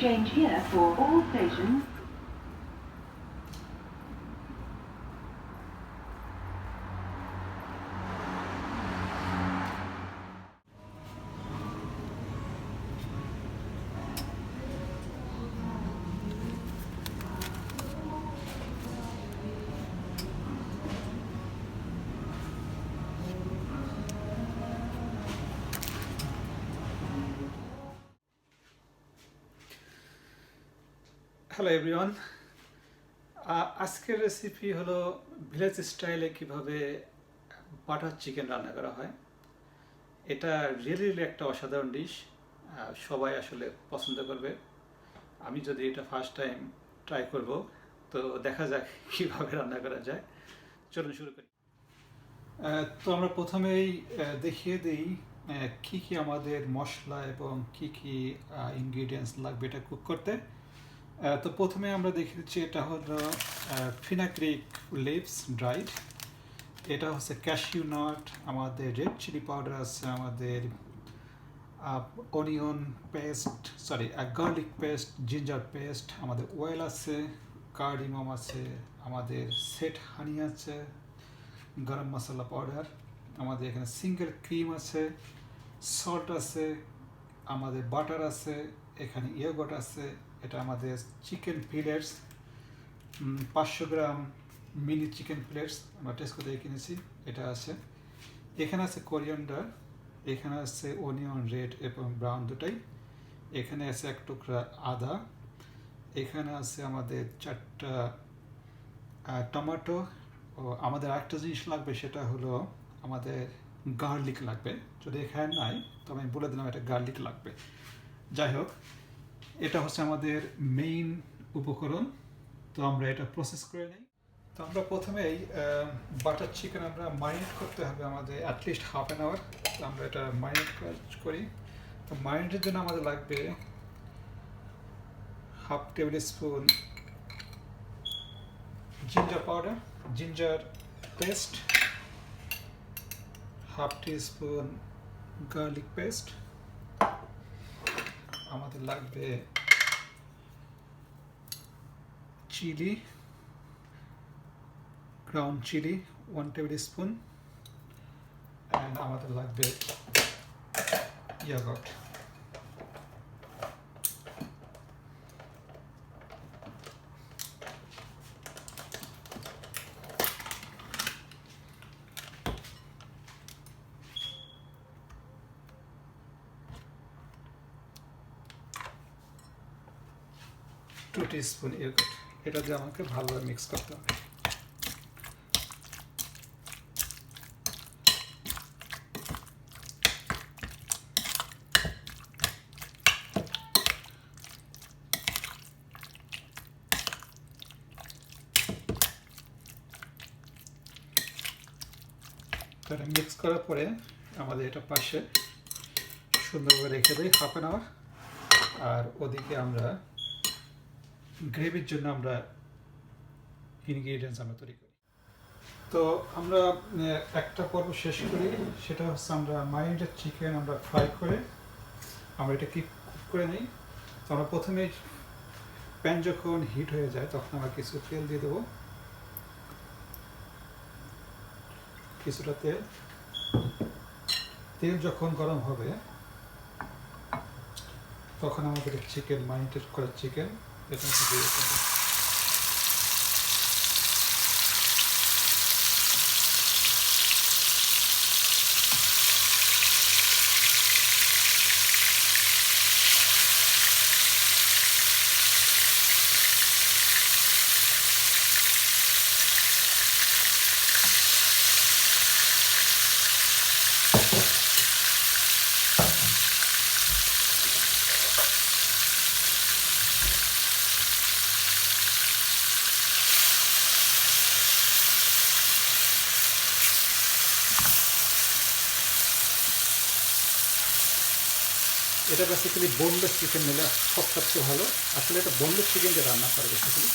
change here for all stations. Hello everyone, আজকের recipe হলো village স্টাইলে কিভাবে বাটার চিকেন রান্না করা হয়। এটা রিয়েলি একটা অসাধারণ ডিশ, সবাই আসলে পছন্দ করবে। আমি যদি এটা ফার্স্ট টাইম ট্রাই করব, তো দেখা যাক কিভাবে রান্না করা যায়। চলুন শুরু করি। তো আমরা প্রথমেই দেখিয়ে দিই কি কি আমাদের মশলা এবং কি কি ইনগ্রিডিয়েন্টস লাগবে এটা কুক করতে। তো প্রথমে আমরা দেখে দিচ্ছি, এটা হলো ফিনাগ্রিক লিভস ড্রাইড, এটা হচ্ছে ক্যাশিউ নাট, আমাদের রেড চিলি পাউডার আছে, আমাদের onion paste, garlic paste, ginger paste, আমাদের অয়েল আছে, কার্ডিমাম আছে, আমাদের সেট হানি আছে, গরম মশলা পাউডার, আমাদের এখানে সিঙ্গেল ক্রিম আছে, সল্ট আছে, আমাদের বাটার আছে, এখানে ইয়োগট আছে, এটা আমাদের চিকেন ফিলেটস 500 গ্রাম মিনি চিকেন ফিলেটস আমরা টেস্ট করে কিনেছি, এটা আছে। এখানে আছে কোরিয়ান্ডার, এখানে আছে অনিয়ন রেড এবং ব্রাউন দুটাই, এখানে আছে এক টুকরা আদা, এখানে আছে আমাদের 4টা টমেটো, ও আমাদের আরেকটা জিনিস লাগবে, সেটা হলো আমাদের গার্লিক লাগবে। যদি এখানে নাই তবে আমি বলে দিলাম এটা গার্লিক লাগবে। যাই হোক, এটা হচ্ছে আমাদের মেইন উপকরণ। তো আমরা এটা প্রসেস করে নিই। তো আমরা প্রথমেই বাটার চিকেন আমরা ম্যারিনেট করতে হবে আমাদের অ্যাটলিস্ট হাফ অ্যান আওয়ার। তো আমরা এটা ম্যারিনেট করি। তো ম্যারিনেটের জন্য আমাদের লাগবে half tablespoon ginger powder, ginger paste, half teaspoon garlic paste, আমাদের লাগবে chilli, ground chilli 1 tablespoon, and আমাদের লাগবে ইয়োগট। টু টিস্পুন ইয়োগট, এটা দিয়ে আমাকে ভালোভাবে মিক্স করতে হবে। এটা মিক্স করার পরে আমাদের এটা পাশে সুন্দরভাবে রেখে দিই হাফ অ্যান আওয়ার। আর ওদিকে আমরা গ্রেভির জন্য আমরা ইনগ্রিডিয়েন্টস আমরা তৈরি করি। তো আমরা একটা পর্ব শেষ করি, সেটা হচ্ছে আমরা ম্যারিনেটেড চিকেন আমরা ফ্রাই করে আমরা এটা কুক করে নিই। তো আমরা প্রথমে প্যান যখন হিট হয়ে যায় তখন আমরা কিছু তেল দিয়ে দেবো, কিছুটা তেল যখন গরম হবে তখন আমাদের চিকেন, ম্যারিনেটেড করা চিকেন, এটা দিয়ে দিতে হবে। এটা বেসিক্যালি বোনলেস চিকেন নিলে সবচেয়ে ভালো। আসলে এটা বোনলেস চিকেন দিয়ে রান্না করে বেসিক্যালি,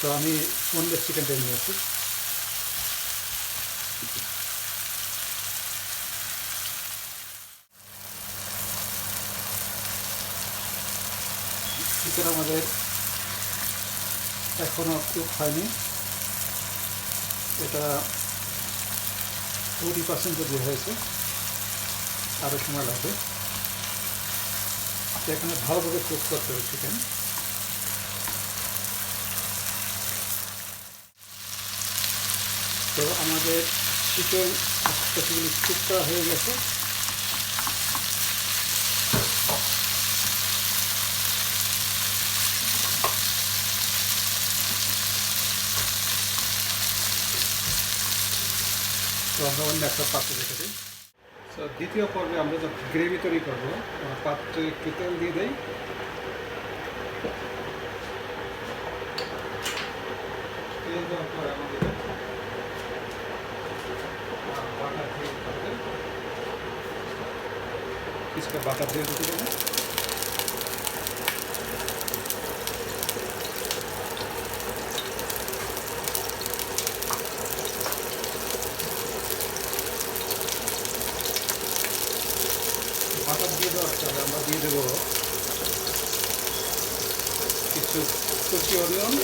তো আমি বোনলেস চিকেনটা নিয়েছি। চিকেন আমাদের এখনও কুক হয়নি, এটা 20% যদি হয়েছে, আরও সময় লাগবে। এখানে ভালোভাবে কুক করতে হবে চিকেন। তো আমাদের চিকেন কতগুলি কুক করা হয়ে গেছে। তো আমরা অন্য একটা পাত্রে রেখে দিই। তো দ্বিতীয় পর্বে আমরা যখন গ্রেভি তৈরি করবো, পাত্রে একটু তেল দিয়ে দিই। তেল দেওয়ার পরে আমাদের বাটার দিয়ে দিতে হবে, কিছুটা বাটার দিয়ে দিতে হবে। বাটার দিয়ে দেওয়ার পরে আমরা দিয়ে দেবো কিছু কুচি অনিয়ন,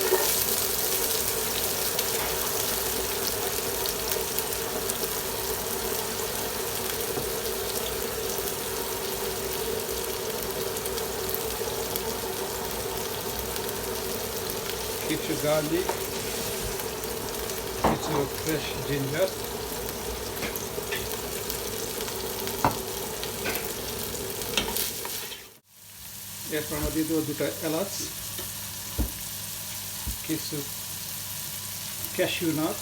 কিছু গার্লিক, কিছু ফ্রেশ জিঞ্জার, এরপর আমরা দিয়ে দেবো 2টা এলাচ, কিছু ক্যাশিউ নাট,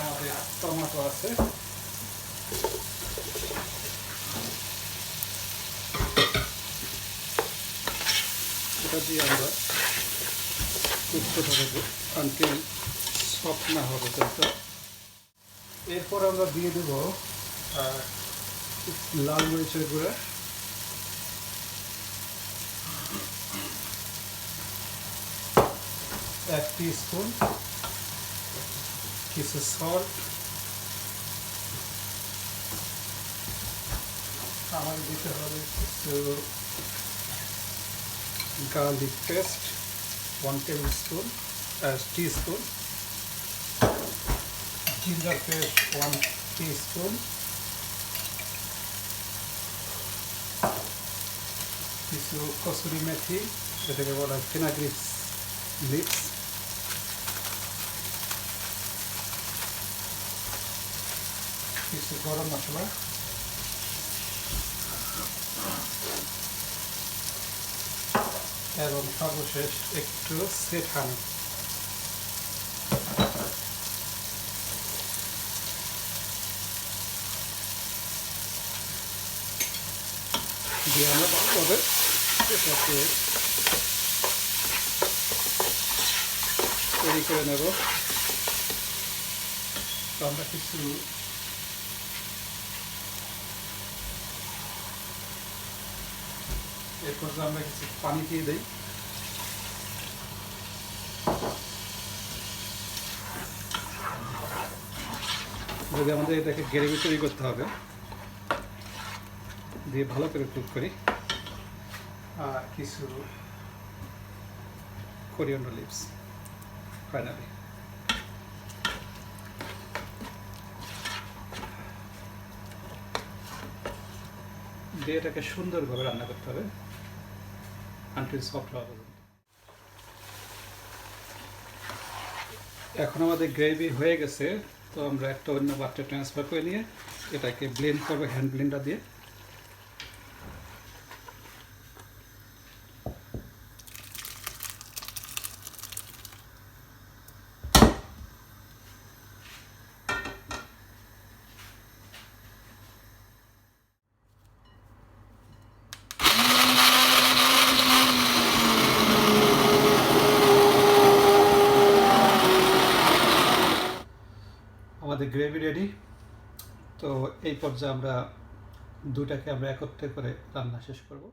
আমাদের টমেটো আছে, এটা দিয়ে আমরা কুকতে থাকবো আনটিল সফট না হবে তেলটা। এরপর আমরা দিয়ে দেব লাল মরিচের গুঁড়া, এক টিস্পুন, কিছু সল্ট, আমাদের দিতে হবে কিছু garlic paste 1 tablespoon, teaspoon, ginger paste 1 teaspoon, কিছু কসুরি মেথি, যেটাকে বলা হয় ফিনাগ্রিক লিভস, কিছু গরম মশলা, এবং সর্বশেষ একটু সেট হানি। দিয়ে আমরা ভালোভাবে এটাকে তৈরি করে নেব। তো আমরা কিছু এরপর আমরা কিছু পানি দিয়ে দিই। যদি আমাদের এটাকে গ্রেভি তৈরি করতে হবে, দিয়ে ভালো করে কুক করি, আর কিছু কোরিয়ান্ডার লিভস ফাইনালি। দিয়ে এটাকে সুন্দরভাবে রান্না করতে হবে আনটিল সফট হওয়া পর্যন্ত। এখন আমাদের গ্রেভি হয়ে গেছে, তো আমরা একটা অন্য পাত্রে ট্রান্সফার করে নিয়ে এটাকে ব্লেন্ড করবো হ্যান্ড ব্লেন্ডার দিয়ে। আমাদের গ্রেভি রেডি। তো এই পর্যায়ে আমরা দুটাকে আমরা একত্রে করে রান্না শেষ করব।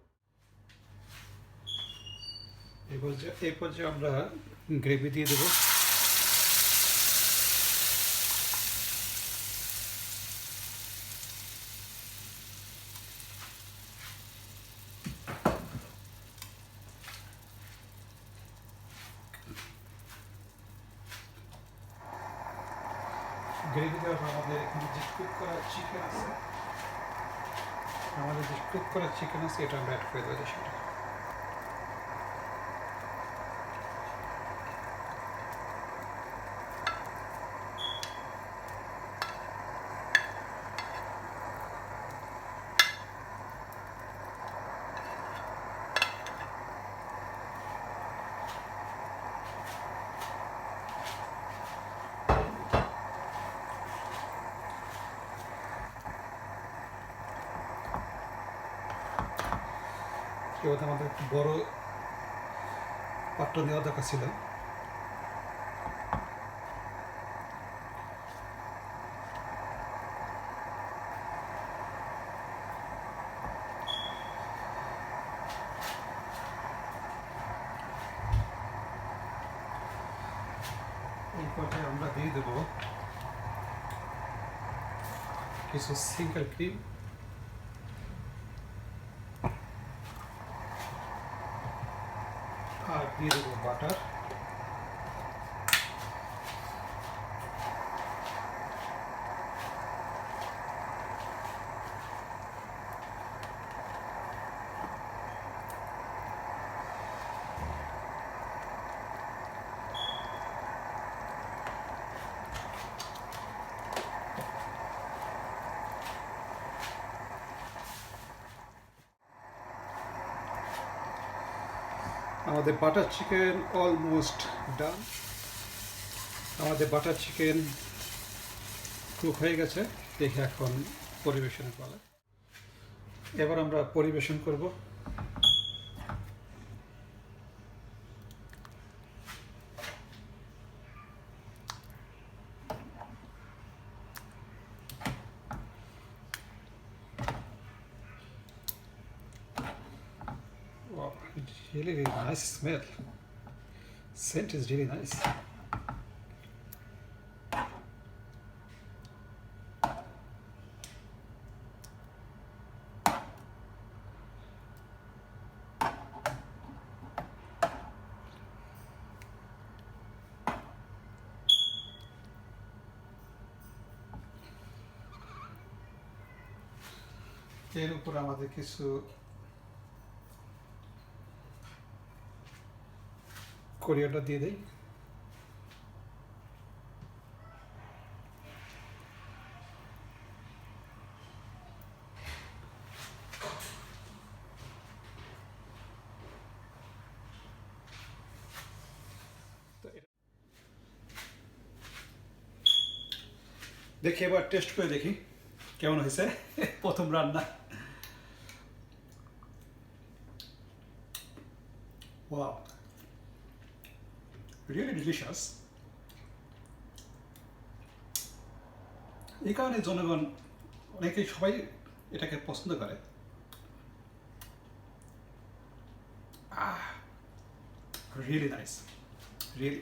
এই পর্যায়ে আমরা গ্রেভি দিয়ে দেব। গ্রেভি দেওয়ার পর আমাদের এখানে যে কুক করা চিকেন আছে, এটা আমরা অ্যাড করে দেবো সেটা। এবার আমাদের একটু বড় পাত্র নেওয়া দরকার ছিল। এই পর্যায়ে আমরা দিয়ে দেবো কিছু সিঙ্গেল ক্রিম, আর দিয়ে দেবো বাটার। আমাদের বাটার চিকেন অলমোস্ট ডান। আমাদের বাটার চিকেন কুক হয়ে গেছে, দেখে এখন পরিবেশনের পালা। এবার আমরা পরিবেশন করব। Wow, really, really nice smell. Scent is really nice. এর উপর আমাদের কিছু কোরিয়ান্ডার দিয়ে দেই। দেখি এবার টেস্ট করে দেখি কেমন হয়েছে প্রথম রান্না। Wow, really delicious. এই কারণে জনগণ অনেকেই সবাই এটাকে পছন্দ করে। Really nice, really.